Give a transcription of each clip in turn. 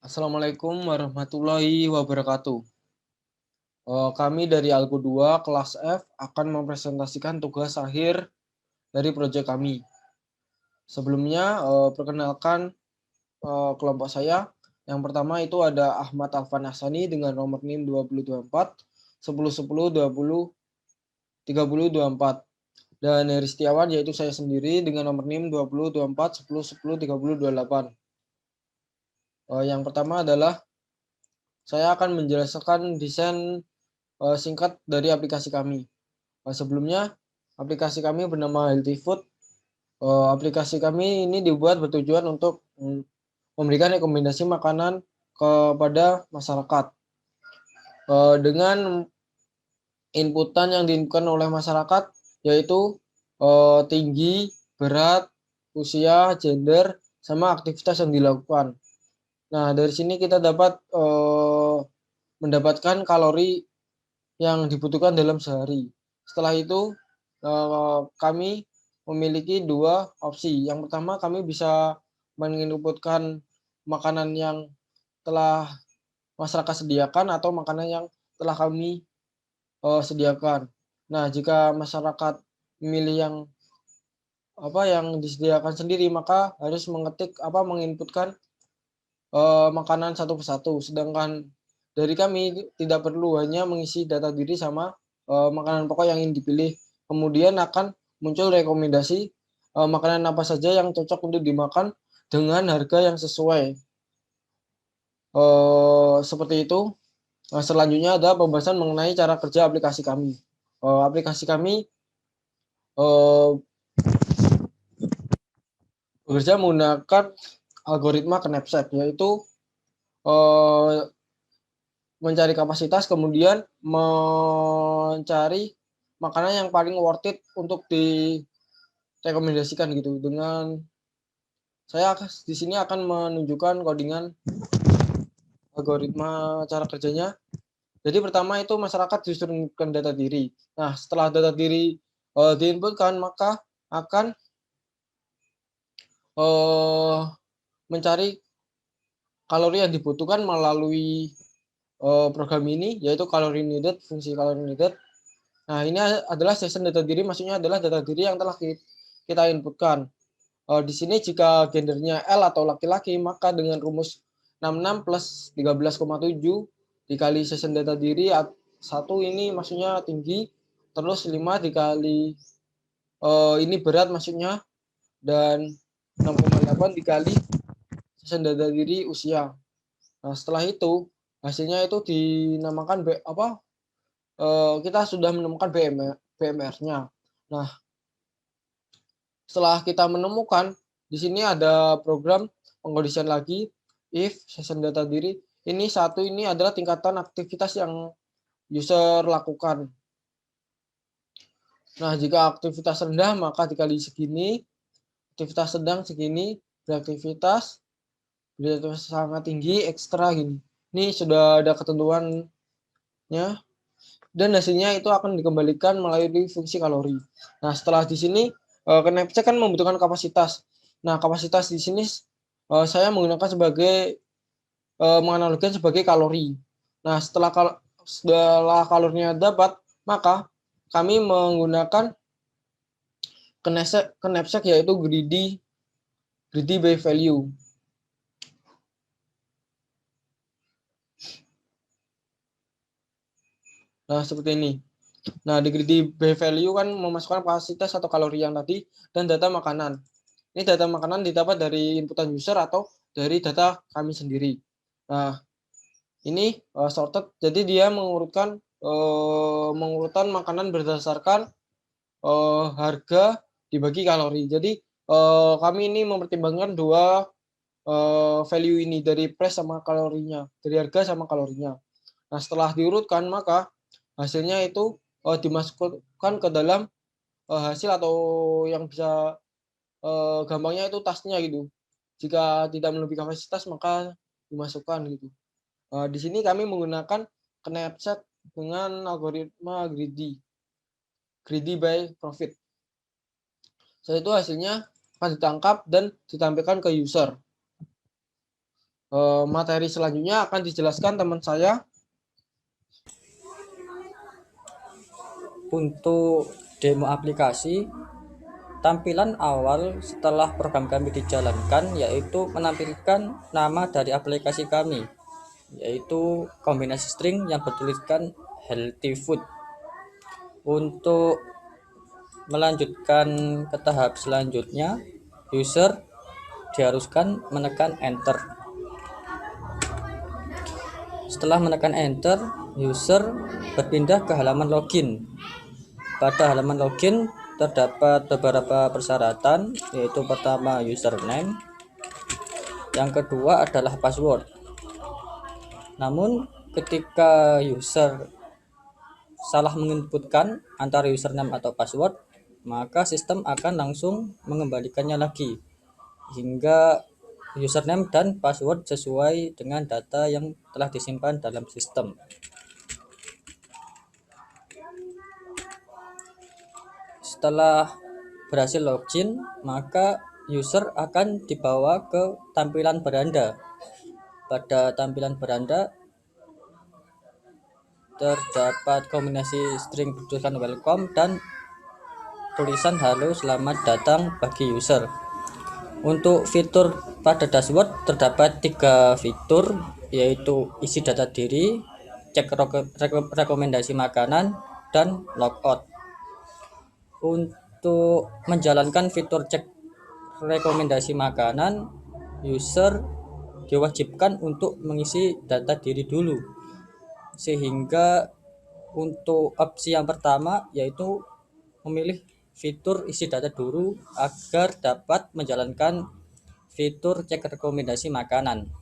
Assalamualaikum warahmatullahi wabarakatuh. Kami dari Algo 2 kelas F akan mempresentasikan tugas akhir dari proyek kami. Sebelumnya, perkenalkan kelompok saya. Yang pertama itu ada Ahmad Alfan Hassani dengan nomor NIM 2024 10 10 20 30 24 dan Heri Setiawan yaitu saya sendiri dengan nomor NIM 20 24 10 10 30 28. Yang pertama adalah saya akan menjelaskan desain singkat dari aplikasi kami. Sebelumnya, aplikasi kami bernama Healthy Food. Aplikasi kami ini dibuat bertujuan untuk memberikan rekomendasi makanan kepada masyarakat. Dengan inputan yang diinputkan oleh masyarakat, yaitu tinggi, berat, usia, gender, sama aktivitas yang dilakukan. Nah, dari sini kita dapat mendapatkan kalori yang dibutuhkan dalam sehari. Setelah itu, kami memiliki dua opsi. Yang pertama, kami bisa menginputkan makanan yang telah masyarakat sediakan atau makanan yang telah kami sediakan. Nah, jika masyarakat memilih yang disediakan sendiri, maka harus menginputkan makanan satu persatu. Sedangkan dari kami tidak perlu, hanya mengisi data diri sama makanan pokok yang ingin dipilih. Kemudian akan muncul rekomendasi makanan apa saja yang cocok untuk dimakan dengan harga yang sesuai. Seperti itu. Selanjutnya ada pembahasan mengenai cara kerja aplikasi kami. Aplikasi kami bekerja menggunakan algoritma Knapsack, yaitu mencari kapasitas, kemudian mencari makanan yang paling worth it untuk direkomendasikan gitu. Dengan saya di sini akan menunjukkan codingan algoritma cara kerjanya. Jadi pertama itu masyarakat disuruh menginputkan data diri. Nah, setelah data diri diinputkan, maka akan mencari kalori yang dibutuhkan melalui program ini, yaitu kalori needed, fungsi kalori needed. Nah, ini adalah session data diri, maksudnya adalah data diri yang telah kita inputkan. Di sini jika gendernya L atau laki-laki, maka dengan rumus 66 plus 13,7 dikali session data diri 1 ini maksudnya tinggi, terus 5 dikali ini berat maksudnya, dan 6,8 dikali session data diri usia. Nah, setelah itu hasilnya itu dinamakan kita sudah menemukan BMR-nya. Nah, setelah kita menemukan, di sini ada program pengkondisian lagi, if session data diri. Ini adalah tingkatan aktivitas yang user lakukan. Nah, jika aktivitas rendah maka dikali segini, aktivitas sedang segini, beraktivitas sangat tinggi, ekstra gini. Ini sudah ada ketentuannya, dan hasilnya itu akan dikembalikan melalui fungsi kalori. Nah, setelah di sini Knapsack kan membutuhkan kapasitas. Nah, kapasitas di sini saya menggunakan menganalogikan sebagai kalori. Nah, setelah kalorinya dapat, maka kami menggunakan Knapsack yaitu greedy by value. Nah, seperti ini. Nah, di greedy by value kan memasukkan kapasitas atau kalori yang tadi dan data makanan. Ini data makanan didapat dari inputan user atau dari data kami sendiri. Nah, ini sorted, jadi dia mengurutkan makanan berdasarkan harga dibagi kalori. Jadi kami ini mempertimbangkan dua value ini, dari price sama kalorinya, dari harga sama kalorinya. Nah, setelah diurutkan maka hasilnya itu dimasukkan ke dalam hasil, atau yang bisa gampangnya itu tasnya gitu. Jika tidak melebihi kapasitas maka dimasukkan gitu. Di sini kami menggunakan Knapsack dengan algoritma greedy by profit. Setelah itu hasilnya akan ditangkap dan ditampilkan ke user. Materi selanjutnya akan dijelaskan teman saya. Untuk demo aplikasi, tampilan awal setelah program kami dijalankan yaitu menampilkan nama dari aplikasi kami, yaitu kombinasi string yang bertuliskan healthy food. Untuk melanjutkan ke tahap selanjutnya, user diharuskan menekan enter. Setelah menekan enter, user berpindah ke halaman login. Pada halaman login terdapat beberapa persyaratan, yaitu pertama username, yang kedua adalah password. Namun ketika user salah menginputkan antara username atau password, maka sistem akan langsung mengembalikannya lagi hingga username dan password sesuai dengan data yang telah disimpan dalam sistem. Setelah berhasil login, maka user akan dibawa ke tampilan beranda. Pada tampilan beranda terdapat kombinasi string bertuliskan welcome dan tulisan halo selamat datang bagi user. Untuk fitur pada dashboard terdapat 3 fitur, yaitu isi data diri, cek rekomendasi makanan, dan logout. Untuk menjalankan fitur cek rekomendasi makanan, user diwajibkan untuk mengisi data diri dulu, sehingga untuk opsi yang pertama yaitu memilih fitur isi data dulu agar dapat menjalankan fitur cek rekomendasi makanan.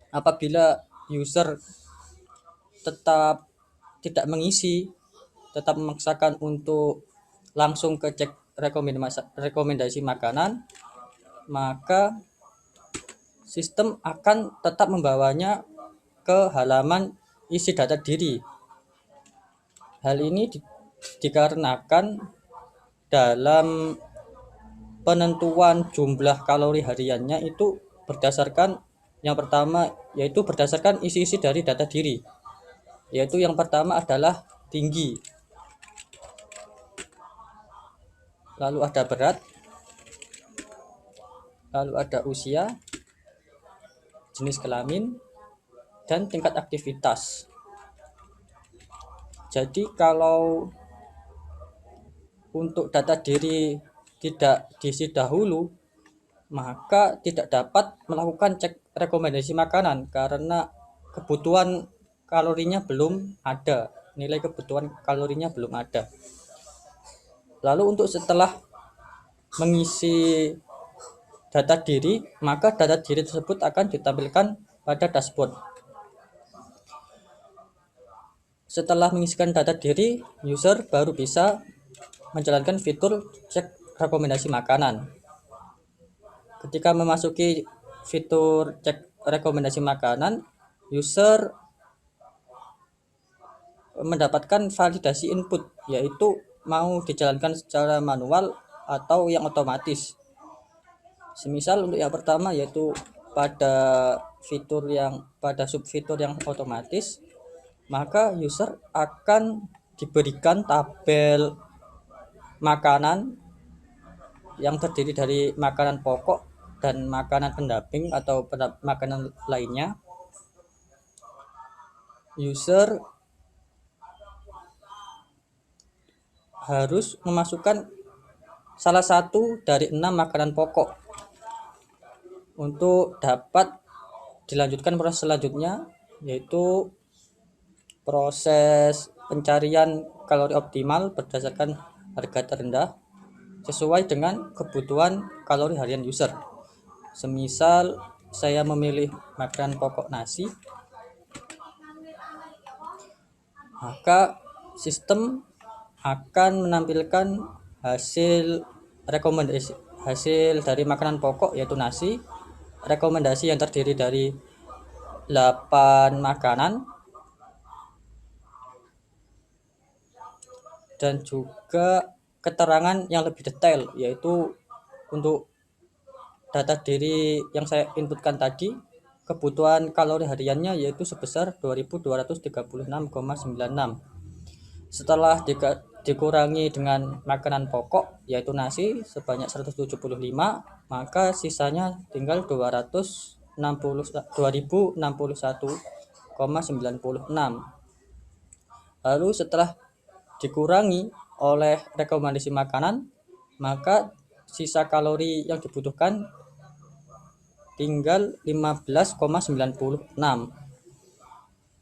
Apabila user tetap tidak mengisi, tetap memaksakan untuk langsung ke cek rekomendasi makanan, maka sistem akan tetap membawanya ke halaman isi data diri. Hal ini dikarenakan dalam penentuan jumlah kalori hariannya itu berdasarkan yang pertama yaitu berdasarkan isi-isi dari data diri, yaitu yang pertama adalah tinggi, lalu ada berat, lalu ada usia, jenis kelamin, dan tingkat aktivitas. Jadi kalau untuk data diri tidak diisi dahulu, maka tidak dapat melakukan cek rekomendasi makanan karena kebutuhan kalorinya belum ada, nilai kebutuhan kalorinya belum ada. Lalu untuk setelah mengisi data diri, maka data diri tersebut akan ditampilkan pada dashboard. Setelah mengisikan data diri, user baru bisa menjalankan fitur cek rekomendasi makanan. Ketika memasuki fitur cek rekomendasi makanan, user mendapatkan validasi input, yaitu mau dijalankan secara manual atau yang otomatis. Semisal untuk yang pertama yaitu pada subfitur yang otomatis, maka user akan diberikan tabel makanan yang terdiri dari makanan pokok dan makanan pendamping atau makanan lainnya. User harus memasukkan salah satu dari 6 makanan pokok untuk dapat dilanjutkan proses selanjutnya, yaitu proses pencarian kalori optimal berdasarkan harga terendah sesuai dengan kebutuhan kalori harian user. Semisal saya memilih makanan pokok nasi, maka sistem akan menampilkan hasil dari makanan pokok yaitu nasi, rekomendasi yang terdiri dari 8 makanan, dan juga keterangan yang lebih detail, yaitu untuk data diri yang saya inputkan tadi, kebutuhan kalori hariannya yaitu sebesar 2236,96. Setelah dikurangi dengan makanan pokok yaitu nasi sebanyak 175, maka sisanya tinggal 2061,96. Lalu setelah dikurangi oleh rekomendasi makanan, maka sisa kalori yang dibutuhkan tinggal 15,96.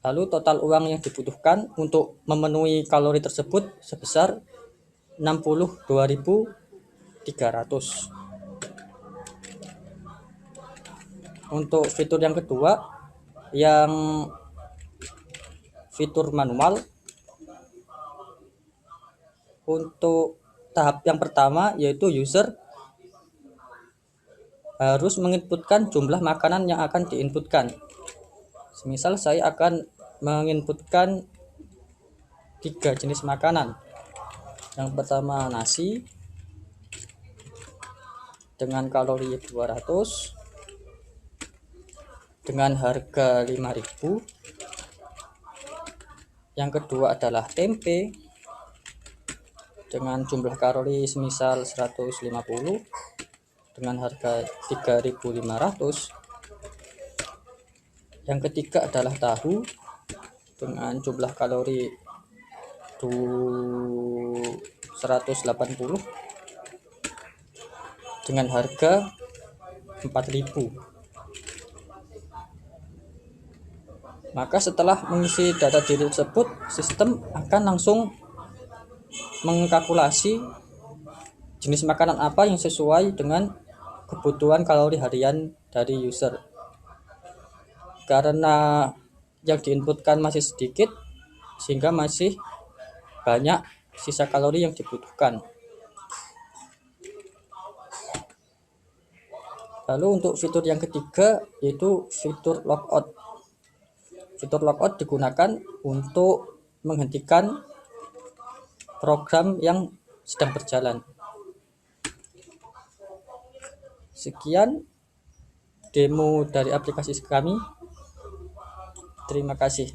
Lalu total uang yang dibutuhkan untuk memenuhi kalori tersebut sebesar 62.300. Untuk fitur yang kedua, yang fitur manual, untuk tahap yang pertama yaitu user harus menginputkan jumlah makanan yang akan diinputkan. Semisal saya akan menginputkan 3 jenis makanan. Yang pertama nasi dengan kalori 200 dengan harga 5.000. Yang kedua adalah tempe dengan jumlah kalori semisal 150 dengan harga 3.500. Yang ketiga adalah tahu dengan jumlah kalori 180 dengan harga 4.000. Maka setelah mengisi data diri tersebut, sistem akan langsung mengkalkulasi jenis makanan apa yang sesuai dengan kebutuhan kalori harian dari user. Karena yang diinputkan masih sedikit, sehingga masih banyak sisa kalori yang dibutuhkan. Lalu untuk fitur yang ketiga yaitu fitur logout. Fitur logout digunakan untuk menghentikan program yang sedang berjalan. Sekian demo dari aplikasi kami. Terima kasih.